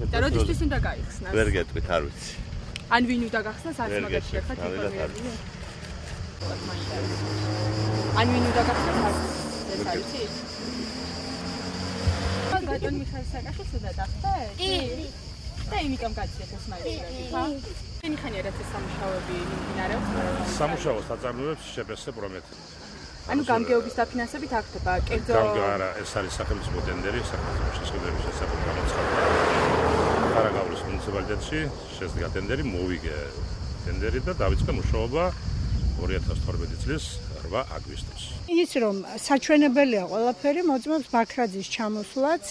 და როდისთვის უნდა გაიხსნას? ვერ გეტყვით, არ ვიცი. ან ვინ უნდა გახსნას, არც მაგაში ხართ ინფორმირებული? ან ვინ უნდა გახსნას, ეს არის ის? ბატონ მიხეილ სააკაშვილს დადახტეთ? კი. და იმიტომ გაციეთ ეს მაიწერები, ხა? შენი ხანია რაც ეს სამუშაოები მიმდინარეობს? სამუშაოს აწარმოებს შპს პრომეთი. ანუ გამგეობის დაფინანსებით არ ხდება კერძო არა, ეს არის სახელმწიფო ტენდერი, სახელმწიფო შესყიდვების შესახებ გამოცხადდა. ხარაგაულის მუნიციპალიტეტში შედგა ტენდერი, მოვიგე ტენდერი და დავიწყე მუშაობა 2012 წლის 8 აგვისტოს. ის რომ საჩვენებელია ყველაფერი, მოწმობს ბაქრაძის ჩამოსვლაც.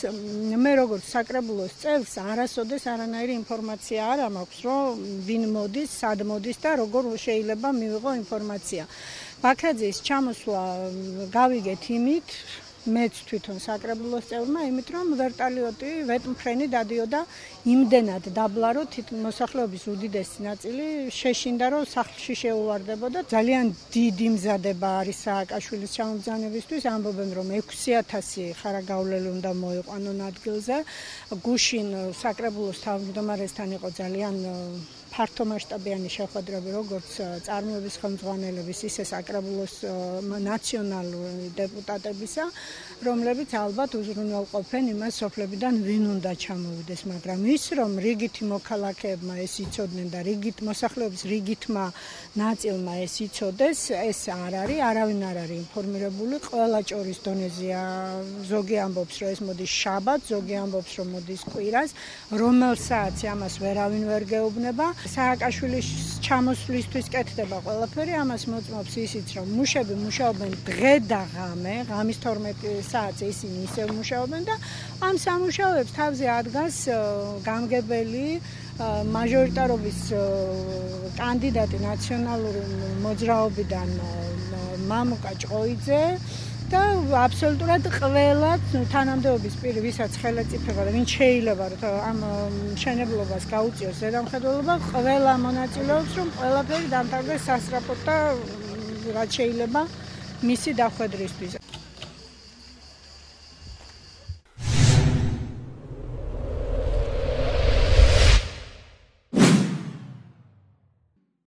მე როგორც საკრებულოს წევრს არასოდეს არანაირი ინფორმაცია არ მაქვს, რომ ვინ მოდის, სად მოდის და როგორ შეიძლება მივიღო ინფორმაცია. ბაქრაძის ჩამოსვლა გავიგეთ იმით, მეც თვითონ საკრებულოს წევრმა, იმით რომ ვერტალიოტი ვეტმფრენი დადიოდა იმდენად დაბლა, რომ მოსახლეობის უდიდესი ნაწილი შეშინდა, რომ სახლში შეუვარდებოდა. ძალიან დიდი მზადება არის სააკაშვილის ჩამობრძანებისთვის. ამბობენ, რომ 6000 ხარაგაულელი უნდა მოიყვანონ ადგილზე. გუშინ საკრებულოს თავმჯდომარესთან იყო ძალიან ფართომასშტაბიანი შეხვედრები, როგორც წარმოების ხელმძღვანელების, ისე საკრებულოს ნაციონალური დეპუტატებისა, რომლებიც ალბათ უზრუნველყოფენ იმას სოფლებიდან ვინ უნდა ჩამოვიდეს, მაგრამ ის რომ რიგითი მოქალაქეებმა ეს იცოდნენ და მოსახლეობის რიგითმა ნაწილმა ეს იცოდეს, ეს არ არის, არავინ არ არის ინფორმირებული, ყველა ჭორის დონეზეა. ზოგი ამბობს, რომ ეს მოდის შაბათს, ზოგი ამბობს, რომ მოდის კვირას, რომელ საათს ამას ვერავინ ვერ გეუბნება. სააკაშვილის ჩამოსვლისთვის კეთდება ყველაფერი, ამას მოწმობს ისიც, რომ მუშები მუშაობენ დღე და ღამე, ღამის 12 საათზე ისინი ისევ მუშაობენ და ამ სამუშაოებს თავზე ადგას გამგებელი მაჟორიტარობის კანდიდატი ნაციონალური მოძრაობიდან მამუკა ჭყოიძე და აბსოლუტურად ყველა თანამდებობის პირი, ვისაც ხელეწიფება და ვინც შეიძლება ამ მშენებლობას გაუწიოს ზედამხედველობა, ყველა მონაწილეობს, რომ ყველაფერი დამთავრდეს სასწრაფოდ და რაც შეიძლება მისი დახვედრისთვის.